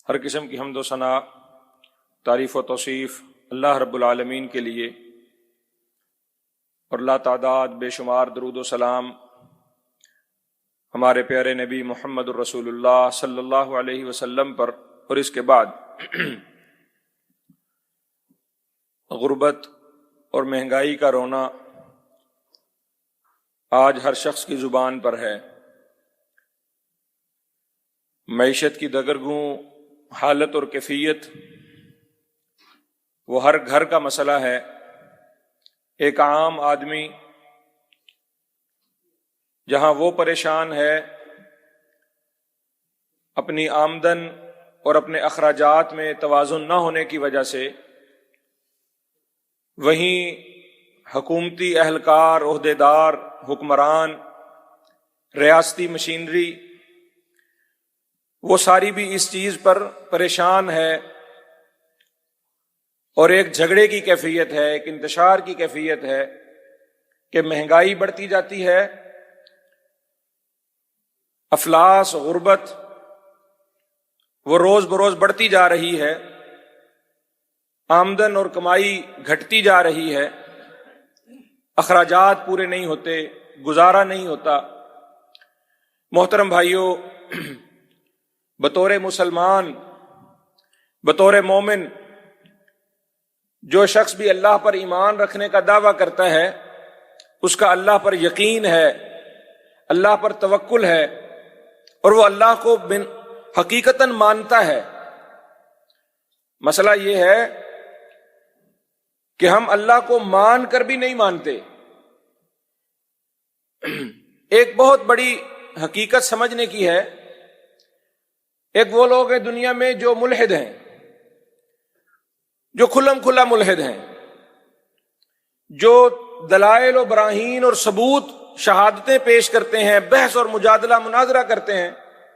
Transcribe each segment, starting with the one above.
ہر قسم کی حمد و ثنا، تعریف و توصیف اللہ رب العالمین کے لیے، اور لا تعداد بے شمار درود و سلام ہمارے پیارے نبی محمد الرسول اللہ صلی اللہ علیہ وسلم پر۔ اور اس کے بعد غربت اور مہنگائی کا رونا آج ہر شخص کی زبان پر ہے۔ معیشت کی دگرگوں حالت اور کیفیت وہ ہر گھر کا مسئلہ ہے۔ ایک عام آدمی جہاں وہ پریشان ہے اپنی آمدن اور اپنے اخراجات میں توازن نہ ہونے کی وجہ سے، وہیں حکومتی اہلکار، عہدیدار، حکمران، ریاستی مشینری وہ ساری بھی اس چیز پر پریشان ہے، اور ایک جھگڑے کی کیفیت ہے، ایک انتشار کی کیفیت ہے کہ مہنگائی بڑھتی جاتی ہے، افلاس، غربت وہ روز بروز بڑھتی جا رہی ہے، آمدن اور کمائی گھٹتی جا رہی ہے، اخراجات پورے نہیں ہوتے، گزارا نہیں ہوتا۔ محترم بھائیوں، بطور مسلمان، بطور مومن، جو شخص بھی اللہ پر ایمان رکھنے کا دعویٰ کرتا ہے اس کا اللہ پر یقین ہے، اللہ پر توکل ہے، اور وہ اللہ کو حقیقتاً مانتا ہے۔ مسئلہ یہ ہے کہ ہم اللہ کو مان کر بھی نہیں مانتے۔ ایک بہت بڑی حقیقت سمجھنے کی ہے۔ ایک وہ لوگ ہیں دنیا میں جو ملحد ہیں، جو کھلم کھلا ملحد ہیں، جو دلائل و براہین اور ثبوت، شہادتیں پیش کرتے ہیں، بحث اور مجادلہ مناظرہ کرتے ہیں،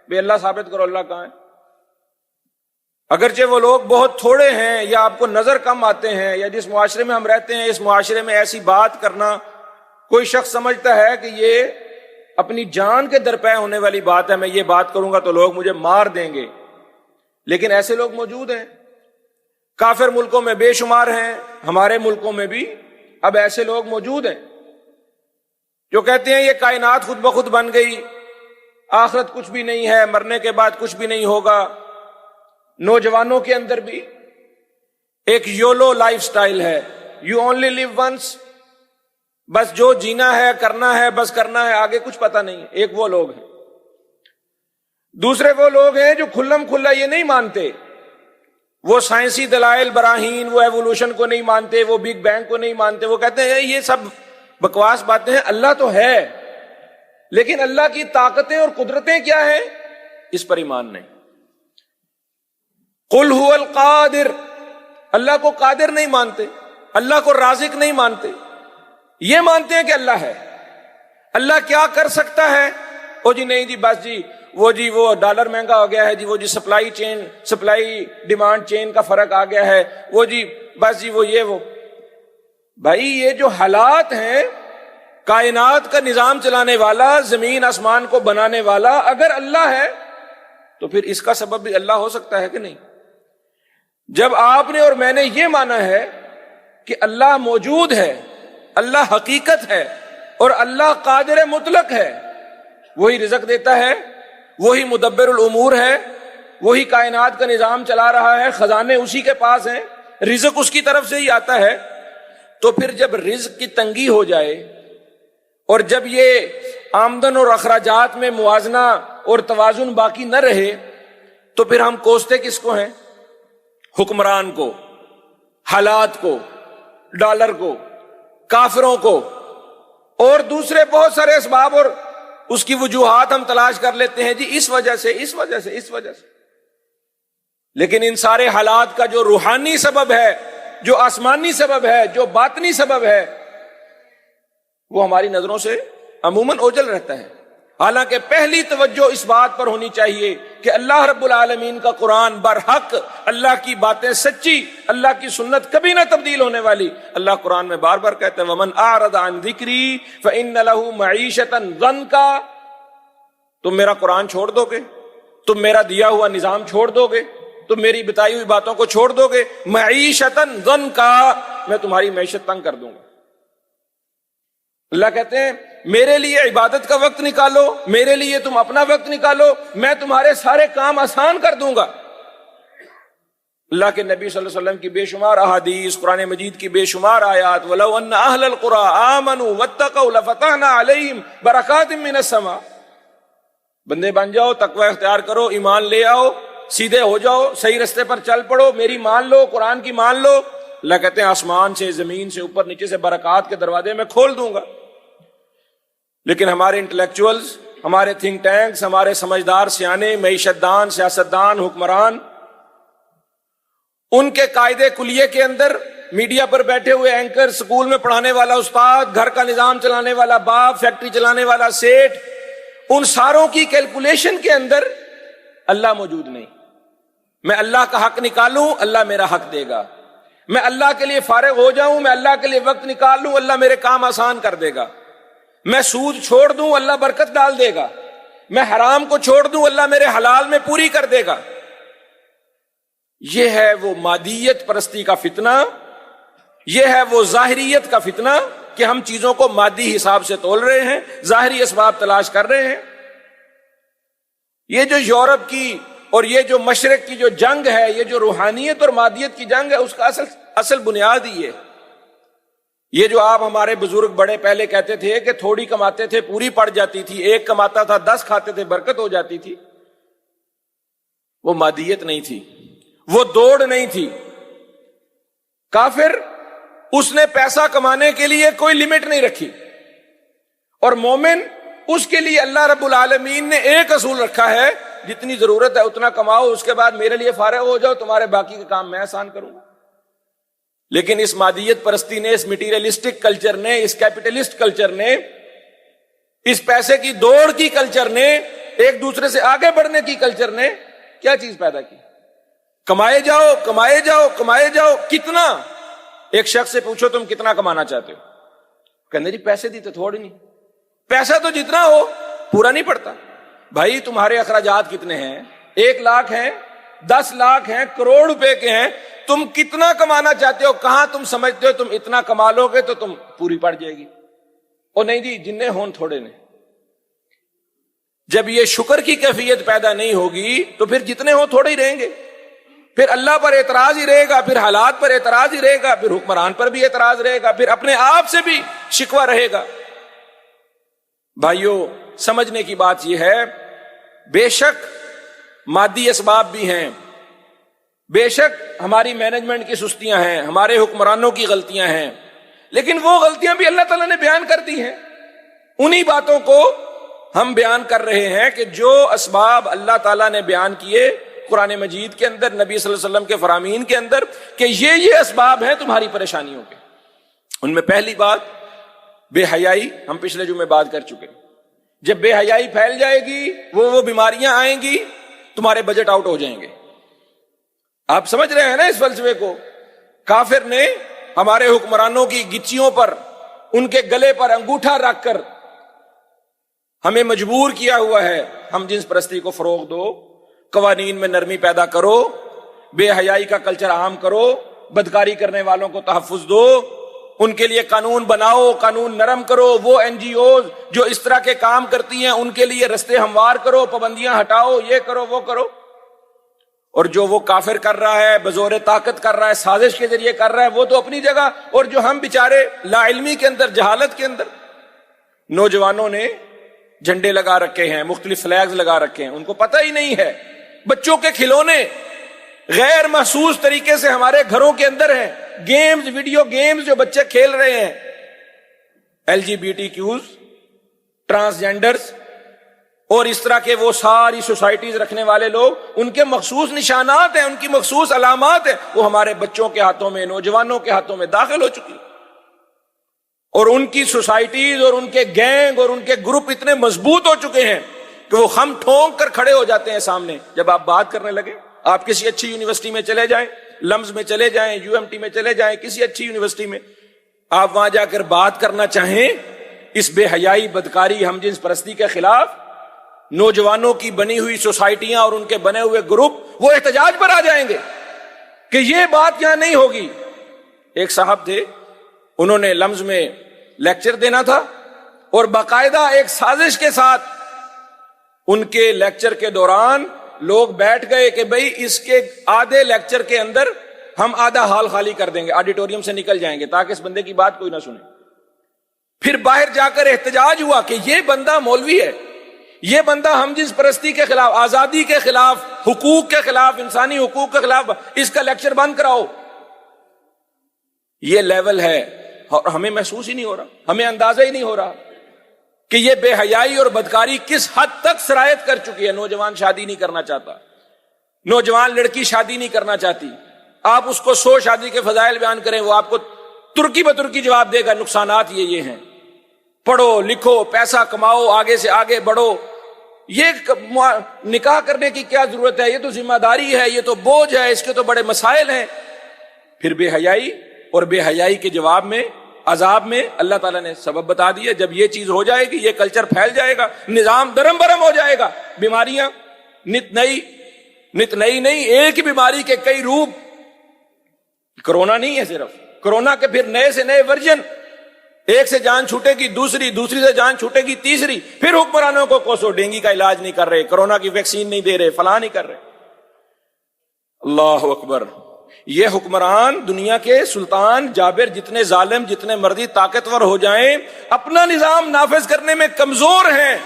بے اللہ ثابت کرو اللہ کہاں ہے۔ اگرچہ وہ لوگ بہت تھوڑے ہیں یا آپ کو نظر کم آتے ہیں، یا جس معاشرے میں ہم رہتے ہیں اس معاشرے میں ایسی بات کرنا کوئی شخص سمجھتا ہے کہ یہ اپنی جان کے درپے ہونے والی بات ہے، میں یہ بات کروں گا تو لوگ مجھے مار دیں گے، لیکن ایسے لوگ موجود ہیں۔ کافر ملکوں میں بے شمار ہیں، ہمارے ملکوں میں بھی اب ایسے لوگ موجود ہیں جو کہتے ہیں یہ کائنات خود بخود بن گئی، آخرت کچھ بھی نہیں ہے، مرنے کے بعد کچھ بھی نہیں ہوگا۔ نوجوانوں کے اندر بھی ایک یولو لائف سٹائل ہے، یو اونلی لیو ونس، بس جو جینا ہے کرنا ہے، بس کرنا ہے، آگے کچھ پتہ نہیں ہے۔ ایک وہ لوگ ہیں۔ دوسرے وہ لوگ ہیں جو کھلم کھلا یہ نہیں مانتے، وہ سائنسی دلائل براہین، وہ ایوولوشن کو نہیں مانتے، وہ بگ بینگ کو نہیں مانتے، وہ کہتے ہیں یہ سب بکواس باتیں ہیں، اللہ تو ہے لیکن اللہ کی طاقتیں اور قدرتیں کیا ہیں اس پر ایمان نہیں۔ قل هو القادر، اللہ کو قادر نہیں مانتے، اللہ کو رازق نہیں مانتے، یہ مانتے ہیں کہ اللہ ہے، اللہ کیا کر سکتا ہے۔ او جی نہیں جی، بس جی وہ ڈالر مہنگا ہو گیا ہے جی، وہ جی سپلائی ڈیمانڈ چین کا فرق آ گیا ہے، وہ جی بس جی وہ بھائی یہ جو حالات ہیں، کائنات کا نظام چلانے والا، زمین آسمان کو بنانے والا اگر اللہ ہے تو پھر اس کا سبب بھی اللہ ہو سکتا ہے کہ نہیں؟ جب آپ نے اور میں نے یہ مانا ہے کہ اللہ موجود ہے، اللہ حقیقت ہے، اور اللہ قادر مطلق ہے، وہی رزق دیتا ہے، وہی مدبر الامور ہے، وہی کائنات کا نظام چلا رہا ہے، خزانے اسی کے پاس ہیں، رزق اس کی طرف سے ہی آتا ہے، تو پھر جب رزق کی تنگی ہو جائے اور جب یہ آمدن اور اخراجات میں موازنہ اور توازن باقی نہ رہے تو پھر ہم کوستے کس کو ہیں؟ حکمران کو، حالات کو، ڈالر کو، کافروں کو، اور دوسرے بہت سارے اسباب اور اس کی وجوہات ہم تلاش کر لیتے ہیں، جی اس وجہ سے۔ لیکن ان سارے حالات کا جو روحانی سبب ہے، جو آسمانی سبب ہے، جو باطنی سبب ہے، وہ ہماری نظروں سے عموماً اوجھل رہتا ہے۔ حالانکہ پہلی توجہ اس بات پر ہونی چاہیے کہ اللہ رب العالمین کا قرآن برحق، اللہ کی باتیں سچی، اللہ کی سنت کبھی نہ تبدیل ہونے والی۔ اللہ قرآن میں بار بار کہتا ہے وَمَنْ أَعْرَضَ عَنْ ذِكْرِي فَإِنَّ لَهُ مَعِيشَةً ضَنْكًا۔ تم میرا قرآن چھوڑ دو گے، تم میرا دیا ہوا نظام چھوڑ دو گے، تو میری بتائی ہوئی باتوں کو چھوڑ دو گے. معیشتاً ضنکا, میں تمہاری معیشت تنگ کر دوں گا. اللہ کہتے ہیں میرے لیے عبادت کا وقت نکالو, میرے لیے تم اپنا وقت نکالو, میں تمہارے سارے کام آسان کر دوں گا. اللہ کے نبی صلی اللہ علیہ وسلم کی بے شمار احادیث, قرآن مجید کی بے شمار آیات, وَلَوْ أَنَّ أَهْلَ الْقُرَىٰ آمَنُوا وَاتَّقَوْا لَفَتَحْنَا عَلَيْهِمْ بَرَكَاتٍ مِّنَ السَّمَاءِ. بندے بن جاؤ, تقوی اختیار کرو, ایمان لے آؤ, سیدھے ہو جاؤ, صحیح رستے پر چل پڑو, میری مان لو, قرآن کی مان لو. اللہ کہتے ہیں آسمان سے, زمین سے, اوپر نیچے سے برکات کے دروازے میں کھول دوں گا. لیکن ہمارے انٹلیکچوئلز, ہمارے تھنک ٹینکس, ہمارے سمجھدار سیانے, معیشت دان, سیاستدان, حکمران, ان کے قاعدے کلیے کے اندر میڈیا پر بیٹھے ہوئے اینکر, سکول میں پڑھانے والا استاد, گھر کا نظام چلانے والا باپ, فیکٹری چلانے والا سیٹ, ان ساروں کی کیلکولیشن کے اندر اللہ موجود نہیں. میں اللہ کا حق نکالوں, اللہ میرا حق دے گا. میں اللہ کے لیے فارغ ہو جاؤں, میں اللہ کے لیے وقت نکال لوں, اللہ میرے کام آسان کر دے گا. میں سود چھوڑ دوں, اللہ برکت ڈال دے گا. میں حرام کو چھوڑ دوں, اللہ میرے حلال میں پوری کر دے گا. یہ ہے وہ مادیت پرستی کا فتنہ, یہ ہے وہ ظاہریت کا فتنہ کہ ہم چیزوں کو مادی حساب سے تول رہے ہیں, ظاہری اسباب تلاش کر رہے ہیں. یہ جو یورپ کی اور یہ جو مشرق کی جو جنگ ہے, یہ جو روحانیت اور مادیت کی جنگ ہے, اس کا اصل بنیاد ہی ہے. یہ جو آپ ہمارے بزرگ بڑے پہلے کہتے تھے کہ تھوڑی کماتے تھے پوری پڑ جاتی تھی, ایک کماتا تھا 10 کھاتے تھے برکت ہو جاتی تھی, وہ مادیت نہیں تھی, وہ دوڑ نہیں تھی. کافر, اس نے پیسہ کمانے کے لیے کوئی لمٹ نہیں رکھی, اور مومن, اس کے لیے اللہ رب العالمین نے ایک اصول رکھا ہے, جتنی ضرورت ہے اتنا کماؤ, اس کے بعد میرے لیے فارغ ہو جاؤ, تمہارے باقی کا کام میں آسان کروں گا. لیکن اس مادیت پرستی نے, اس میٹیریلسٹک کلچر نے, اس کیپٹلسٹ کلچر نے, اس پیسے کی دوڑ کی کلچر نے, ایک دوسرے سے آگے بڑھنے کی کلچر نے کیا چیز پیدا کی؟ کمائے جاؤ, کمائے جاؤ, کمائے جاؤ. کتنا؟ ایک شخص سے پوچھو تم کتنا کمانا چاہتے ہو, کہنے جی پیسے دی تو تھوڑی نہیں. پیسہ تو جتنا ہو پورا نہیں پڑتا. بھائی تمہارے اخراجات کتنے ہیں؟ 1 لاکھ ہیں, 10 لاکھ ہیں, کروڑ روپے کے ہیں, تم کتنا کمانا چاہتے ہو؟ کہاں تم سمجھتے ہو تم اتنا کما لو گے تو تم پوری پڑ جائے گی؟ اور نہیں جی, جننے ہون تھوڑے نے. جب یہ شکر کی کیفیت پیدا نہیں ہوگی تو پھر جتنے ہوں تھوڑے ہی رہیں گے, پھر اللہ پر اعتراض ہی رہے گا, پھر حالات پر اعتراض ہی رہے گا, پھر حکمران پر بھی اعتراض رہے گا, پھر اپنے آپ سے بھی شکوہ رہے گا. بھائیوں, سمجھنے کی بات یہ ہے, بے شک مادی اسباب بھی ہیں, بے شک ہماری مینجمنٹ کی سستیاں ہیں, ہمارے حکمرانوں کی غلطیاں ہیں, لیکن وہ غلطیاں بھی اللہ تعالیٰ نے بیان کر دی ہیں. انہی باتوں کو ہم بیان کر رہے ہیں کہ جو اسباب اللہ تعالیٰ نے بیان کیے قرآن مجید کے اندر, نبی صلی اللہ علیہ وسلم کے فرامین کے اندر, کہ یہ اسباب ہیں تمہاری پریشانیوں کے. ان میں پہلی بات بے حیائی, ہم پچھلے جمعے بات کر چکے. جب بے حیائی پھیل جائے گی, وہ بیماریاں آئیں گی, تمہارے بجٹ آؤٹ ہو جائیں گے. آپ سمجھ رہے ہیں نا اس فلسفے کو؟ کافر نے ہمارے حکمرانوں کی گچیوں پر, ان کے گلے پر انگوٹھا رکھ کر ہمیں مجبور کیا ہوا ہے, ہم جنس پرستی کو فروغ دو, قوانین میں نرمی پیدا کرو, بے حیائی کا کلچر عام کرو, بدکاری کرنے والوں کو تحفظ دو, ان کے لیے قانون بناؤ, قانون نرم کرو, وہ NGOز جو اس طرح کے کام کرتی ہیں ان کے لیے رستے ہموار کرو, پابندیاں ہٹاؤ, یہ کرو وہ کرو. اور جو وہ کافر کر رہا ہے, بزور طاقت کر رہا ہے, سازش کے ذریعے کر رہا ہے, وہ تو اپنی جگہ. اور جو ہم بیچارے لا علمی کے اندر, جہالت کے اندر, نوجوانوں نے جھنڈے لگا رکھے ہیں, مختلف فلیگز لگا رکھے ہیں, ان کو پتہ ہی نہیں ہے. بچوں کے کھلونے غیر محسوس طریقے سے ہمارے گھروں کے اندر ہیں, گیمز, ویڈیو گیمز جو بچے کھیل رہے ہیں, LGBTQs, ٹرانسجینڈرز اور اس طرح کے وہ ساری سوسائٹیز رکھنے والے لوگ, ان کے مخصوص نشانات ہیں, ان کی مخصوص علامات ہیں, وہ ہمارے بچوں کے ہاتھوں میں, نوجوانوں کے ہاتھوں میں داخل ہو چکی. اور ان کی سوسائٹیز اور ان کے گینگ اور ان کے گروپ اتنے مضبوط ہو چکے ہیں کہ وہ ہم ٹھونک کر کھڑے ہو جاتے ہیں سامنے. جب آپ بات کرنے لگے, آپ کسی اچھی یونیورسٹی میں چلے جائیں, لمز میں چلے جائیں, UMT میں چلے جائیں, کسی اچھی یونیورسٹی میں, آپ وہاں جا کر بات کرنا چاہیں اس بے حیائی, بدکاری, ہم جنس پرستی کے خلاف, نوجوانوں کی بنی ہوئی سوسائٹیاں اور ان کے بنے ہوئے گروپ وہ احتجاج پر آ جائیں گے کہ یہ بات یہاں نہیں ہوگی. ایک صاحب تھے, انہوں نے لمز میں لیکچر دینا تھا اور باقاعدہ ایک سازش کے ساتھ ان کے لیکچر کے دوران لوگ بیٹھ گئے کہ بھئی اس کے آدھے لیکچر کے اندر ہم آدھا ہال خالی کر دیں گے, آڈیٹوریم سے نکل جائیں گے تاکہ اس بندے کی بات کوئی نہ سنے. پھر باہر جا کر احتجاج ہوا کہ یہ بندہ مولوی ہے, یہ بندہ ہم جنس پرستی کے خلاف, آزادی کے خلاف, حقوق کے خلاف, انسانی حقوق کے خلاف, اس کا لیکچر بند کراؤ. یہ لیول ہے اور ہمیں محسوس ہی نہیں ہو رہا, ہمیں اندازہ ہی نہیں ہو رہا کہ یہ بے حیائی اور بدکاری کس حد تک سرایت کر چکی ہے. نوجوان شادی نہیں کرنا چاہتا, نوجوان لڑکی شادی نہیں کرنا چاہتی. آپ اس کو 100 شادی کے فضائل بیان کریں, وہ آپ کو ترکی بترکی جواب دے گا, نقصانات یہ ہیں, پڑھو لکھو پیسہ کماؤ آگے سے آگے بڑھو, یہ نکاح کرنے کی کیا ضرورت ہے, یہ تو ذمہ داری ہے, یہ تو بوجھ ہے, اس کے تو بڑے مسائل ہیں. پھر بے حیائی اور بے حیائی کے جواب میں عذاب میں اللہ تعالیٰ نے سبب بتا دیا. جب یہ چیز ہو جائے گی, یہ کلچر پھیل جائے گا, نظام درم برم ہو جائے گا, بیماریاں نت نئی نہیں, ایک ہی بیماری کے کئی روپ. کرونا نہیں ہے صرف, کرونا کے پھر نئے سے نئے ورژن, ایک سے جان چھوٹے گی دوسری سے جان چھوٹے گی تیسری. پھر حکمرانوں کو کوسو ڈینگی کا علاج نہیں کر رہے, کرونا کی ویکسین نہیں دے رہے, فلاں نہیں کر رہے. اللہ اکبر. یہ حکمران دنیا کے سلطان جابر جتنے ظالم, جتنے مرضی طاقتور ہو جائیں, اپنا نظام نافذ کرنے میں کمزور ہیں,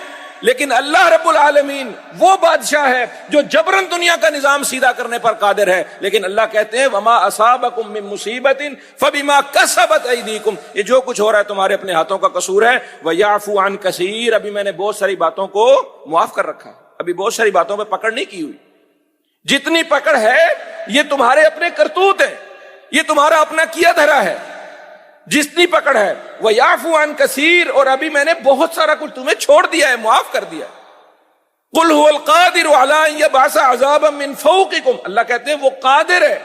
لیکن اللہ رب العالمین وہ بادشاہ ہے جو جبرن دنیا کا نظام سیدھا کرنے پر قادر ہے. لیکن اللہ کہتے ہیں وما اصابکم من مصیبت فبما کسبت ایدیکم, یہ جو کچھ ہو رہا ہے تمہارے اپنے ہاتھوں کا قصور ہے. ویعفو عن کثیر, ابھی میں نے بہت ساری باتوں کو معاف کر رکھا ہے, ابھی بہت ساری باتوں پہ پکڑ نہیں کی ہوئی. جتنی پکڑ ہے یہ تمہارے اپنے کرتوت ہیں, یہ تمہارا اپنا کیا دھرا ہے. جتنی پکڑ ہے وَيَعْفُ عَنْ كَثِيرٍ, اور ابھی میں نے بہت سارا کچھ تمہیں چھوڑ دیا ہے, معاف کر دیا ہے. قُلْ هُوَ الْقَادِرُ عَلَىٰ أَن يَبْعَثَ عَذَابًا مِّن فَوْقِكُمْ, اللہ کہتے ہیں وہ قادر ہے,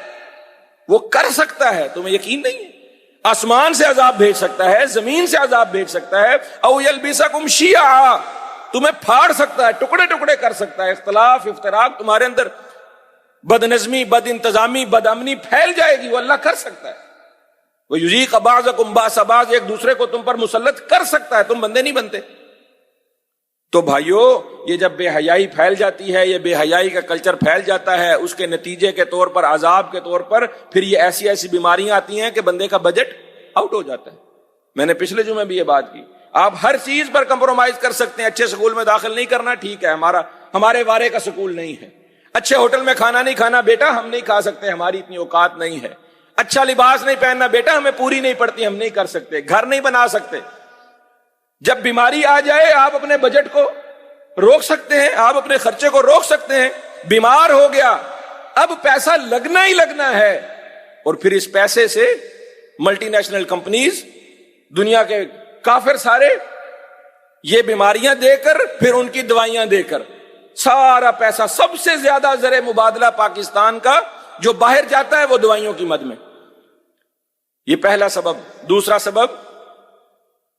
وہ کر سکتا ہے. تمہیں یقین نہیں ہے؟ آسمان سے عذاب بھیج سکتا ہے, زمین سے عذاب بھیج سکتا ہے. اَوْ يَلْبِسَكُمْ شِيَعًا, تمہیں پھاڑ سکتا ہے, ٹکڑے ٹکڑے کر سکتا ہے. اختلاف افتراق تمہارے اندر, بد نظمی, بد انتظامی, بد امنی پھیل جائے گی, وہ اللہ کر سکتا ہے. وَيُذِيقَ بَعْضَكُمْ بَأْسَ بَعْضٍ, ایک دوسرے کو تم پر مسلط کر سکتا ہے, تم بندے نہیں بنتے. تو بھائیو, یہ جب بے حیائی پھیل جاتی ہے, یہ بے حیائی کا کلچر پھیل جاتا ہے, اس کے نتیجے کے طور پر, عذاب کے طور پر, پھر یہ ایسی ایسی بیماریاں آتی ہیں کہ بندے کا بجٹ آؤٹ ہو جاتا ہے. میں نے پچھلے جمعے بھی یہ بات کی, آپ ہر چیز پر کمپرومائز کر سکتے ہیں. اچھے سکول میں داخل نہیں کرنا, ٹھیک ہے, ہمارے وارے کا سکول نہیں ہے. اچھے ہوٹل میں کھانا نہیں کھانا, بیٹا ہم نہیں کھا سکتے, ہماری اتنی اوقات نہیں ہے. اچھا لباس نہیں پہننا, بیٹا ہمیں پوری نہیں پڑتی, ہم نہیں کر سکتے. گھر نہیں بنا سکتے. جب بیماری آ جائے آپ اپنے بجٹ کو روک سکتے ہیں, آپ اپنے خرچے کو روک سکتے ہیں. بیمار ہو گیا, اب پیسہ لگنا ہی لگنا ہے, اور پھر اس پیسے سے ملٹی نیشنل کمپنیز, دنیا کے کافر سارے, یہ بیماریاں دے کر, پھر ان کی دوائیاں دے کر, سارا پیسہ, سب سے زیادہ زر مبادلہ پاکستان کا جو باہر جاتا ہے وہ دوائیوں کی مد میں. یہ پہلا سبب. دوسرا سبب,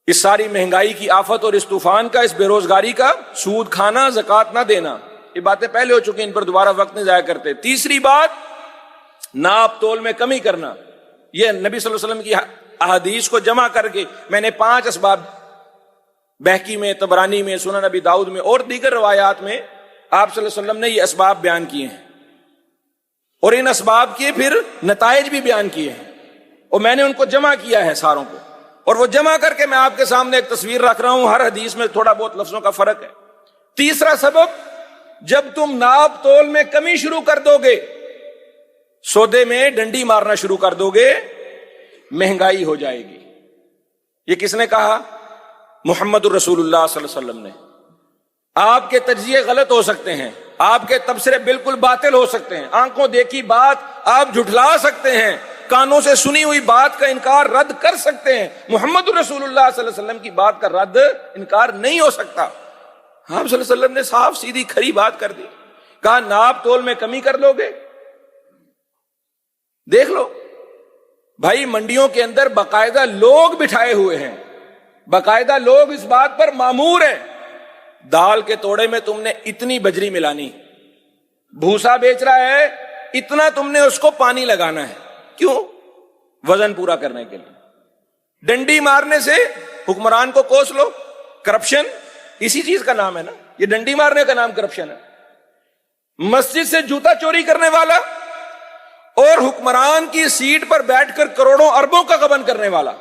اس ساری مہنگائی کی آفت اور اس طوفان کا, اس بے روزگاری کا, سود کھانا, زکوٰۃ نہ دینا. یہ باتیں پہلے ہو چکی, ان پر دوبارہ وقت نہیں ضائع کرتے. تیسری بات, ناپ تول میں کمی کرنا. یہ نبی صلی اللہ علیہ وسلم کی احادیث کو جمع کر کے میں نے 5 اسباب, بہقی میں, طبرانی میں, سنن نبی داؤد میں اور دیگر روایات میں آپ صلی اللہ علیہ وسلم نے یہ اسباب بیان کیے ہیں, اور ان اسباب کے پھر نتائج بھی بیان کیے ہیں, اور میں نے ان کو جمع کیا ہے ساروں کو, اور وہ جمع کر کے میں آپ کے سامنے ایک تصویر رکھ رہا ہوں. ہر حدیث میں تھوڑا بہت لفظوں کا فرق ہے. تیسرا سبب, جب تم ناپ تول میں کمی شروع کر دو گے, سودے میں ڈنڈی مارنا شروع کر دو گے, مہنگائی ہو جائے گی. یہ کس نے کہا؟ محمد الرسول اللہ صلی اللہ علیہ وسلم نے. آپ کے تجزیے غلط ہو سکتے ہیں, آپ کے تبصرے بالکل باطل ہو سکتے ہیں, آنکھوں دیکھی بات آپ جھٹلا سکتے ہیں, کانوں سے سنی ہوئی بات کا انکار رد کر سکتے ہیں. محمد رسول اللہ صلی اللہ علیہ وسلم کی بات کا رد انکار نہیں ہو سکتا. آپ صلی اللہ علیہ وسلم نے صاف سیدھی کھری بات کر دی, کہا ناپ تول میں کمی کر لو گے. دیکھ لو بھائی, منڈیوں کے اندر باقاعدہ لوگ بٹھائے ہوئے ہیں, باقاعدہ لوگ اس بات پر مامور ہیں دال کے توڑے میں تم نے اتنی بجری ملانی، بھوسا بیچ رہا ہے اتنا تم نے اس کو پانی لگانا ہے، کیوں؟ وزن پورا کرنے کے لیے۔ ڈنڈی مارنے سے حکمران کو کوس لو، کرپشن اسی چیز کا نام ہے نا، یہ ڈنڈی مارنے کا نام کرپشن ہے۔ مسجد سے جوتا چوری کرنے والا اور حکمران کی سیٹ پر بیٹھ کر کروڑوں اربوں کا غبن کرنے والا،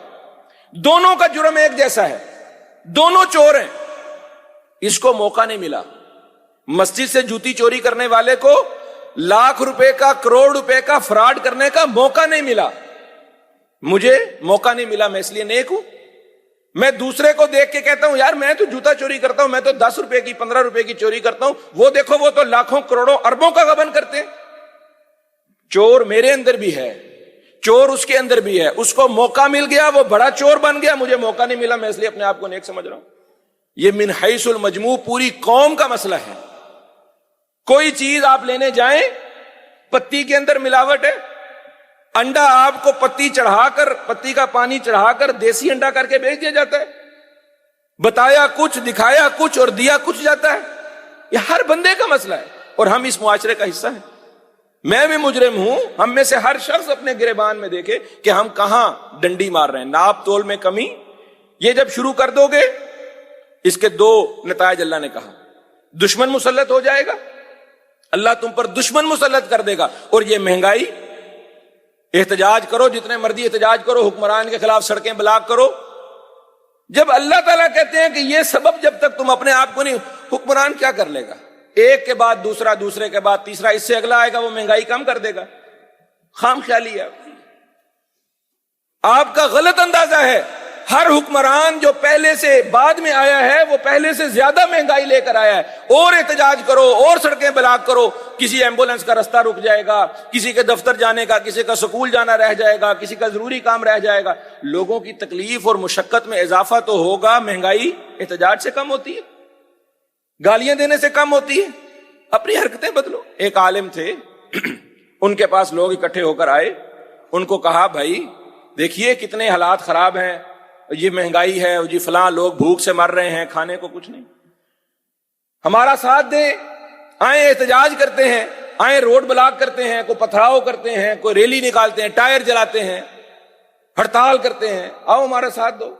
دونوں کا جرم ایک جیسا ہے، دونوں چور ہیں۔ اس کو موقع نہیں ملا، مسجد سے جوتی چوری کرنے والے کو لاکھ روپے کا، کروڑ روپے کا فراڈ کرنے کا موقع نہیں ملا۔ مجھے موقع نہیں ملا، میں اس لیے نیک ہوں۔ میں دوسرے کو دیکھ کے کہتا ہوں یار میں تو جوتا چوری کرتا ہوں، میں تو 10 روپے کی 15 روپے کی چوری کرتا ہوں، وہ دیکھو وہ تو لاکھوں کروڑوں اربوں کا غبن کرتے ہیں۔ چور میرے اندر بھی ہے، چور اس کے اندر بھی ہے، اس کو موقع مل گیا وہ بڑا چور بن گیا، مجھے موقع نہیں ملا، میں اس لیے اپنے آپ کو نیک سمجھ رہا ہوں۔ یہ من حیث المجموع پوری قوم کا مسئلہ ہے۔ کوئی چیز آپ لینے جائیں، پتی کے اندر ملاوٹ ہے، انڈا آپ کو پتی چڑھا کر، پتی کا پانی چڑھا کر دیسی انڈا کر کے بیچ دیا جاتا ہے، بتایا کچھ دکھایا کچھ اور دیا کچھ جاتا ہے۔ یہ ہر بندے کا مسئلہ ہے اور ہم اس معاشرے کا حصہ ہیں۔ میں بھی مجرم ہوں، ہم میں سے ہر شخص اپنے گریبان میں دیکھے کہ ہم کہاں ڈنڈی مار رہے ہیں۔ ناپ تول میں کمی، یہ جب شروع کر دو گے اس کے 2 نتائج اللہ نے کہا، دشمن مسلط ہو جائے گا، اللہ تم پر دشمن مسلط کر دے گا، اور یہ مہنگائی، احتجاج کرو جتنے مرضی احتجاج کرو، حکمران کے خلاف سڑکیں بلاک کرو۔ جب اللہ تعالیٰ کہتے ہیں کہ یہ سبب جب تک تم اپنے آپ کو نہیں، حکمران کیا کر لے گا؟ ایک کے بعد دوسرا، دوسرے کے بعد تیسرا، اس سے اگلا آئے گا وہ مہنگائی کم کر دے گا۔ خام خیالی ہے، آپ کا غلط اندازہ ہے۔ ہر حکمران جو پہلے سے بعد میں آیا ہے وہ پہلے سے زیادہ مہنگائی لے کر آیا ہے، اور احتجاج کرو اور سڑکیں بلاک کرو، کسی ایمبولینس کا رستہ رک جائے گا، کسی کے دفتر جانے کا، کسی کا سکول جانا رہ جائے گا، کسی کا ضروری کام رہ جائے گا، لوگوں کی تکلیف اور مشقت میں اضافہ تو ہوگا۔ مہنگائی احتجاج سے کم ہوتی ہے، گالیاں دینے سے کم ہوتی ہے۔ اپنی حرکتیں بدلو۔ ایک عالم تھے، ان کے پاس لوگ اکٹھے ہو کر آئے، ان کو کہا بھائی دیکھیے کتنے حالات خراب ہیں، یہ مہنگائی ہے، جی فلاں لوگ بھوک سے مر رہے ہیں، کھانے کو کچھ نہیں، ہمارا ساتھ دیں، آئیں احتجاج کرتے ہیں، آئیں روڈ بلاک کرتے ہیں، کوئی پتھراؤ کرتے ہیں، کوئی ریلی نکالتے ہیں، ٹائر جلاتے ہیں، ہڑتال کرتے ہیں، آؤ ہمارا ساتھ دو۔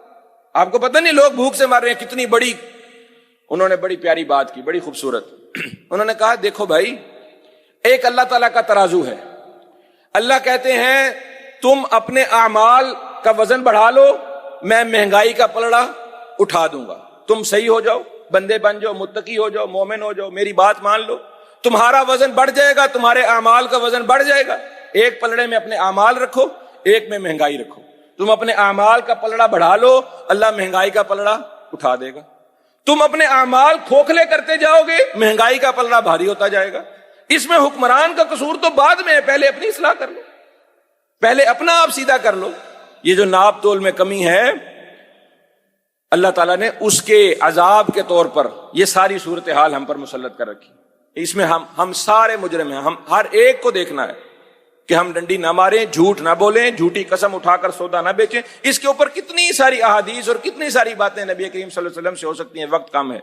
آپ کو پتہ نہیں لوگ بھوک سے مر رہے ہیں، کتنی بڑی، انہوں نے بڑی پیاری بات کی، بڑی خوبصورت۔ انہوں نے کہا دیکھو بھائی، ایک اللہ تعالیٰ کا ترازو ہے، اللہ کہتے ہیں تم اپنے اعمال کا وزن بڑھا لو، میں مہنگائی کا پلڑا اٹھا دوں گا، تم صحیح ہو جاؤ، بندے بن جاؤ، متقی ہو جاؤ، مومن ہو جاؤ، میری بات مان لو، تمہارا وزن بڑھ جائے گا، تمہارے اعمال کا وزن بڑھ جائے گا۔ ایک پلڑے میں اپنے اعمال رکھو، ایک میں مہنگائی رکھو، تم اپنے اعمال کا پلڑا بڑھا لو، اللہ مہنگائی کا پلڑا اٹھا دے گا۔ تم اپنے اعمال کھوکھلے کرتے جاؤ گے، مہنگائی کا پلڑا بھاری ہوتا جائے گا۔ اس میں حکمران کا قصور تو بعد میں ہے، پہلے اپنی اصلاح کر لو، پہلے اپنا آپ سیدھا کر لو۔ یہ جو ناپ تول میں کمی ہے، اللہ تعالیٰ نے اس کے عذاب کے طور پر یہ ساری صورتحال ہم پر مسلط کر رکھی۔ اس میں ہم سارے مجرم ہیں، ہم ہر ایک کو دیکھنا ہے کہ ہم ڈنڈی نہ ماریں، جھوٹ نہ بولیں، جھوٹی قسم اٹھا کر سودا نہ بیچیں۔ اس کے اوپر کتنی ساری احادیث اور کتنی ساری باتیں نبی کریم صلی اللہ علیہ وسلم سے ہو سکتی ہیں، وقت کم ہے۔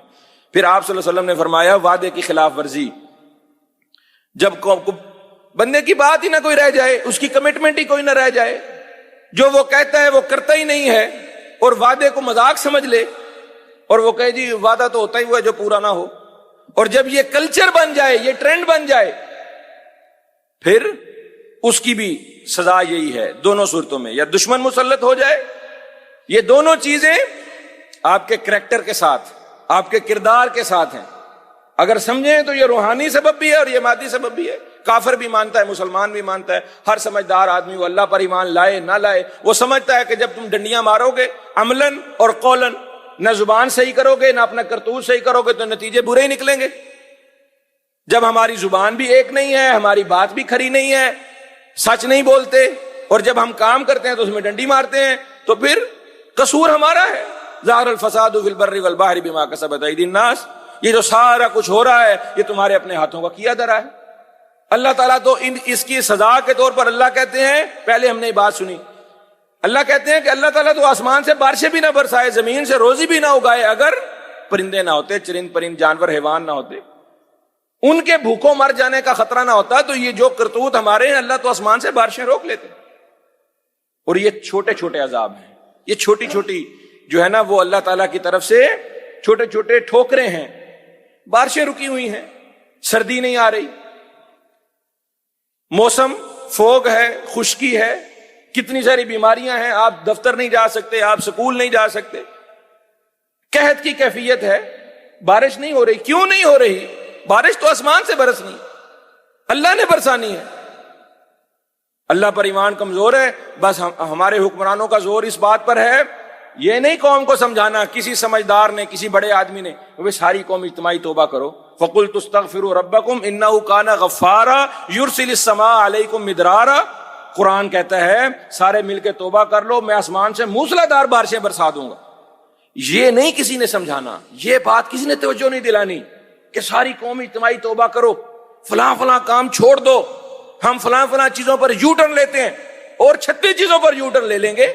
پھر آپ صلی اللہ علیہ وسلم نے فرمایا وعدے کی خلاف ورزی، جب بندے کی بات ہی نہ کوئی رہ جائے، اس کی کمٹمنٹ ہی کوئی نہ رہ جائے، جو وہ کہتا ہے وہ کرتا ہی نہیں ہے، اور وعدے کو مذاق سمجھ لے، اور وہ کہے جی وعدہ تو ہوتا ہی ہوا ہے جو پورا نہ ہو، اور جب یہ کلچر بن جائے، یہ ٹرینڈ بن جائے، پھر اس کی بھی سزا یہی ہے۔ دونوں صورتوں میں یا دشمن مسلط ہو جائے، یہ دونوں چیزیں آپ کے کریکٹر کے ساتھ، آپ کے کردار کے ساتھ ہیں۔ اگر سمجھیں تو یہ روحانی سبب بھی ہے اور یہ مادی سبب بھی ہے۔ کافر بھی مانتا ہے، مسلمان بھی مانتا ہے، ہر سمجھدار آدمی وہ اللہ پر ایمان لائے نہ لائے، وہ سمجھتا ہے کہ جب تم ڈنڈیاں مارو گے عملاً اور قولاً، نہ زبان صحیح کرو گے نہ اپنا کرتوت صحیح کرو گے، تو نتیجے برے ہی نکلیں گے۔ جب ہماری زبان بھی ایک نہیں ہے، ہماری بات بھی کھری نہیں ہے، سچ نہیں بولتے، اور جب ہم کام کرتے ہیں تو اس میں ڈنڈی مارتے ہیں، تو پھر قصور ہمارا ہے۔ ظاہر الفساد فی البر والبحر بما کسبت ایدی الناس، یہ جو سارا کچھ ہو رہا ہے یہ تمہارے اپنے ہاتھوں کا کیا دھرا ہے۔ اللہ تعالیٰ تو اس کی سزا کے طور پر اللہ کہتے ہیں، پہلے ہم نے بات سنی، اللہ کہتے ہیں کہ اللہ تعالیٰ تو آسمان سے بارشیں بھی نہ برسائے، زمین سے روزی بھی نہ اگائے، اگر پرندے نہ ہوتے، چرند پرند جانور حیوان نہ ہوتے، ان کے بھوکوں مر جانے کا خطرہ نہ ہوتا، تو یہ جو کرتوت ہمارے ہیں، اللہ تو آسمان سے بارشیں روک لیتے۔ اور یہ چھوٹے چھوٹے عذاب ہیں، یہ چھوٹی چھوٹی جو ہے نا وہ اللہ تعالیٰ کی طرف سے چھوٹے چھوٹے ٹھوکریں ہیں۔ بارشیں رکی ہوئی ہیں، سردی نہیں آ رہی، موسم فوگ ہے، خشکی ہے، کتنی ساری بیماریاں ہیں، آپ دفتر نہیں جا سکتے، آپ سکول نہیں جا سکتے، قحط کی کیفیت ہے، بارش نہیں ہو رہی۔ کیوں نہیں ہو رہی؟ بارش تو آسمان سے برسنی، اللہ نے برسانی ہے۔ اللہ پر ایمان کمزور ہے، بس ہمارے حکمرانوں کا زور اس بات پر ہے، یہ نہیں قوم کو سمجھانا، کسی سمجھدار نے، کسی بڑے آدمی نے، وہ ساری قوم اجتماعی توبہ کرو۔ فَقُلْتُ اسْتَغْفِرُوا رَبَّكُمْ إِنَّهُ كَانَ غَفَّارًا يُرْسِلِ السَّمَاءَ عَلَيْكُمْ مِدْرَارًا۔ قرآن کہتا ہے سارے مل کے توبہ کر لو، میں آسمان سے موسلا دار بارشیں برسا دوں گا۔ یہ نہیں کسی نے سمجھانا، یہ بات کسی نے توجہ نہیں دلانی کہ ساری قوم اجتماعی توبہ کرو، فلاں فلاں کام چھوڑ دو، ہم فلاں فلاں چیزوں پر یو ٹرن لیتے ہیں اور 36 چیزوں پر یو ٹرن لے لیں گے،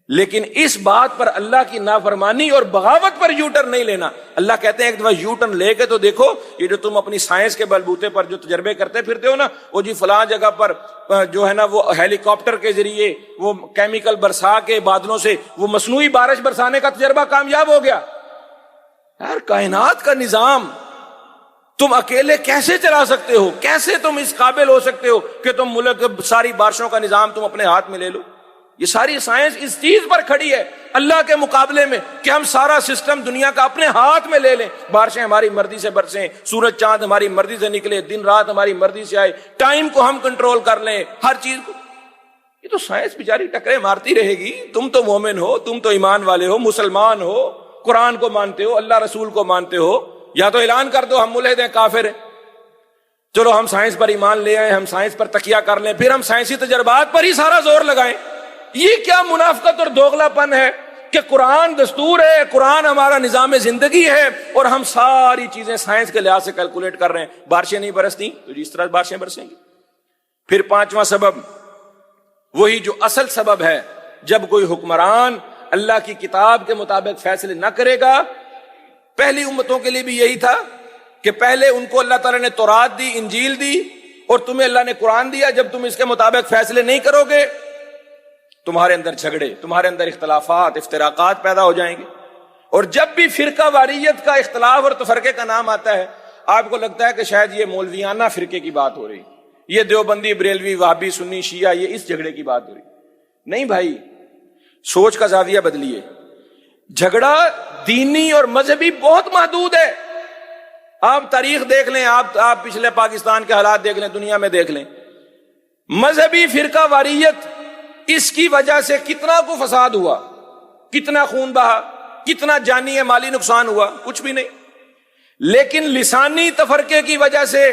لیکن اس بات پر اللہ کی نافرمانی اور بغاوت پر یو ٹرن نہیں لینا۔ اللہ کہتے ہیں ایک دفعہ یو ٹرن لے کے تو دیکھو، یہ جو تم اپنی سائنس کے بلبوتے پر جو تجربے کرتے پھرتے ہو نا، وہ جی فلاں جگہ پر جو ہے نا وہ ہیلی کاپٹر کے ذریعے وہ کیمیکل برسا کے بادلوں سے وہ مصنوعی بارش برسانے کا تجربہ کامیاب ہو گیا۔ یار کائنات کا نظام تم اکیلے کیسے چلا سکتے ہو؟ کیسے تم اس قابل ہو سکتے ہو کہ تم ملک ساری بارشوں کا نظام تم اپنے ہاتھ میں لے لو؟ یہ ساری سائنس اس چیز پر کھڑی ہے اللہ کے مقابلے میں کہ ہم سارا سسٹم دنیا کا اپنے ہاتھ میں لے لیں، بارشیں ہماری مرضی سے برسیں، سورج چاند ہماری مرضی سے نکلے، دن رات ہماری مرضی سے آئے، ٹائم کو ہم کنٹرول کر لیں، ہر چیز کو۔ یہ تو سائنس بیچاری ٹکرے مارتی رہے گی۔ تم تو مومن ہو، تم تو ایمان والے ہو، مسلمان ہو، قرآن کو مانتے ہو، اللہ رسول کو مانتے ہو، یا تو اعلان کر دو ہم ملحد ہیں، کافر ہیں، چلو ہم سائنس پر ایمان لے آئیں، ہم سائنس پر تکیہ کر لیں، پھر ہم سائنسی تجربات پر ہی سارا زور لگائیں۔ یہ کیا منافقت اور دوغلا پن ہے کہ قرآن دستور ہے، قرآن ہمارا نظام زندگی ہے، اور ہم ساری چیزیں سائنس کے لحاظ سے کیلکولیٹ کر رہے ہیں۔ بارشیں نہیں برستی تو اس طرح بارشیں برسیں گی۔ پھر پانچواں سبب، وہی جو اصل سبب ہے، جب کوئی حکمران اللہ کی کتاب کے مطابق فیصلے نہ کرے گا۔ پہلی امتوں کے لیے بھی یہی تھا کہ پہلے ان کو اللہ تعالیٰ نے تورات دی، انجیل دی، اور تمہیں اللہ نے قرآن دیا۔ جب تم اس کے مطابق فیصلے نہیں کرو گے، تمہارے اندر جھگڑے، تمہارے اندر اختلافات، افتراقات پیدا ہو جائیں گے۔ اور جب بھی فرقہ واریت کا، اختلاف اور تفرقے کا نام آتا ہے، آپ کو لگتا ہے کہ شاید یہ مولویانہ فرقے کی بات ہو رہی، یہ دیوبندی، بریلوی، وہابی، سنی، شیعہ، یہ اس جھگڑے کی بات ہو رہی۔ نہیں بھائی، سوچ کا زاویہ بدلیے۔ جھگڑا دینی اور مذہبی بہت محدود ہے۔ آپ تاریخ دیکھ لیں، آپ پچھلے پاکستان کے حالات دیکھ لیں، دنیا میں دیکھ لیں، مذہبی فرقہ واریت، اس کی وجہ سے کتنا کو فساد ہوا، کتنا خون بہا، کتنا جانی یا مالی نقصان ہوا، کچھ بھی نہیں۔ لیکن لسانی تفرقے کی وجہ سے،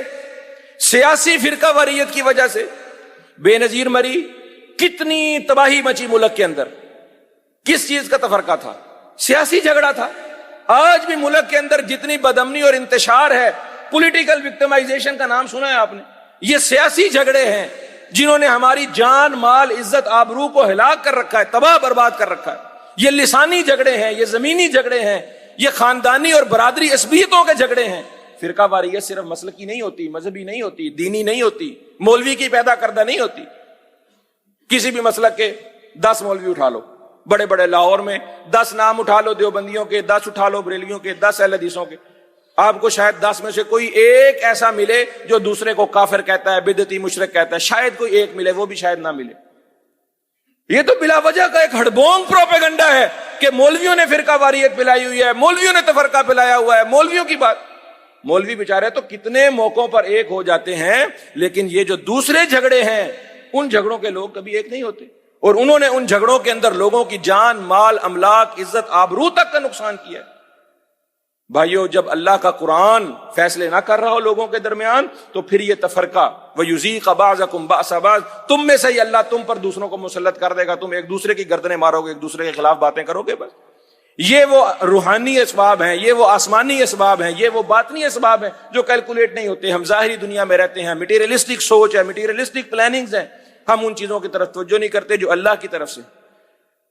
سیاسی فرقہ واریت کی وجہ سے بے نظیر مری، کتنی تباہی مچی ملک کے اندر۔ کس چیز کا تفرقہ تھا؟ سیاسی جھگڑا تھا۔ آج بھی ملک کے اندر جتنی بدامنی اور انتشار ہے، پولیٹیکل وکٹمائزیشن کا نام سنا ہے آپ نے، یہ سیاسی جھگڑے ہیں جنہوں نے ہماری جان، مال، عزت، آبرو کو ہلاک کر رکھا ہے، تباہ برباد کر رکھا ہے۔ یہ لسانی جھگڑے ہیں، یہ زمینی جھگڑے ہیں، یہ خاندانی اور برادری عصبیتوں کے جھگڑے ہیں۔ فرقہ واریت صرف مسلکی نہیں ہوتی، مذہبی نہیں ہوتی، دینی نہیں ہوتی، مولوی کی پیدا کردہ نہیں ہوتی۔ کسی بھی مسلک کے 10 مولوی اٹھا لو، بڑے بڑے لاہور میں 10 نام اٹھا لو، دیوبندیوں کے 10 اٹھا لو، بریلیوں کے 10، اہل حدیثوں کے، آپ کو شاید 10 میں سے کوئی ایک ایسا ملے جو دوسرے کو کافر کہتا ہے، بدعتی، مشرک کہتا ہے، شاید کوئی ایک ملے، وہ بھی شاید نہ ملے۔ یہ تو بلا وجہ کا ایک ہڑبونگ پروپیگنڈا ہے کہ مولویوں نے فرقہ واریت پلائی ہوئی ہے، مولویوں نے تفرقہ پلایا ہوا ہے، مولویوں کی بات۔ مولوی بیچارے تو کتنے موقعوں پر ایک ہو جاتے ہیں، لیکن یہ جو دوسرے جھگڑے ہیں، ان جھگڑوں کے لوگ کبھی ایک نہیں ہوتے، اور انہوں نے ان جھگڑوں کے اندر لوگوں کی جان، مال، املاک، عزت، آبرو تک کا نقصان کیا ہے۔ بھائیو، جب اللہ کا قرآن فیصلے نہ کر رہا ہو لوگوں کے درمیان، تو پھر یہ تفرقہ وَيُذِيقَ بَعْضَكُمْ بَأْسَ بَعْضٍ، تم میں سے ہی اللہ تم پر دوسروں کو مسلط کر دے گا، تم ایک دوسرے کی گردنیں مارو گے، ایک دوسرے کے خلاف باتیں کرو گے۔ بس یہ وہ روحانی اسباب ہیں، یہ وہ آسمانی اسباب ہیں، یہ وہ باطنی اسباب ہیں جو کیلکولیٹ نہیں ہوتے۔ ہم ظاہری دنیا میں رہتے ہیں، مٹیریلسٹک سوچ ہے، مٹیریلسٹک پلاننگز ہیں، ہم ان چیزوں کی طرف توجہ نہیں کرتے جو اللہ کی طرف سے۔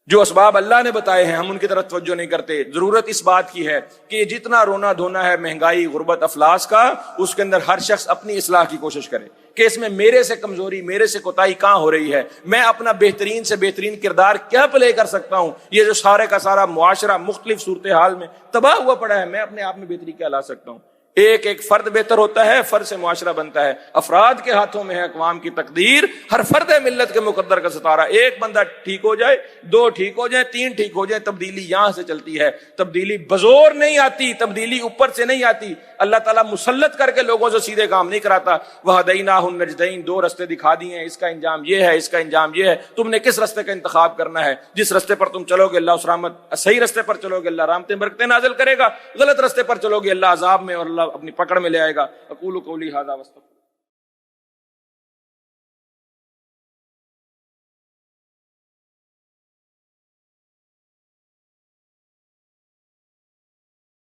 جو اسباب اللہ نے بتائے ہیں ہم ان کی طرف توجہ نہیں کرتے۔ ضرورت اس بات کی ہے کہ یہ جتنا رونا دھونا ہے مہنگائی، غربت، افلاس کا، اس کے اندر ہر شخص اپنی اصلاح کی کوشش کرے کہ اس میں میرے سے کمزوری، میرے سے کوتاہی کہاں ہو رہی ہے، میں اپنا بہترین سے بہترین کردار کیا پلے کر سکتا ہوں۔ یہ جو سارے کا سارا معاشرہ مختلف صورتحال میں تباہ ہوا پڑا ہے، میں اپنے آپ میں بہتری کیا لا سکتا ہوں۔ ایک ایک فرد بہتر ہوتا ہے، فرد سے معاشرہ بنتا ہے، افراد کے ہاتھوں میں ہے اقوام کی تقدیر، ہر فرد ہے ملت کے مقدر کا ستارہ۔ ایک بندہ ٹھیک ہو جائے، دو ٹھیک ہو جائیں، تین ٹھیک ہو جائیں، تبدیلی یہاں سے چلتی ہے۔ تبدیلی بزور نہیں آتی، تبدیلی اوپر سے نہیں آتی۔ اللہ تعالیٰ مسلط کر کے لوگوں سے سیدھے کام نہیں کراتا۔ وَهَدَيْنَاهُ النَّجْدَيْنِ، دو رستے دکھا دیے ہیں، اس کا انجام یہ ہے، اس کا انجام یہ ہے، تم نے کس رستے کا انتخاب کرنا ہے۔ جس رستے پر تم چلو گے اللہ اس رحمت، صحیح رستے پر چلو گے اللہ رحمتیں برکتیں نازل کرے گا، غلط رستے پر چلو گے اللہ عذاب میں اور اللہ اپنی پکڑ میں لے آئے گا۔ اقول قولی ھذا واستغفر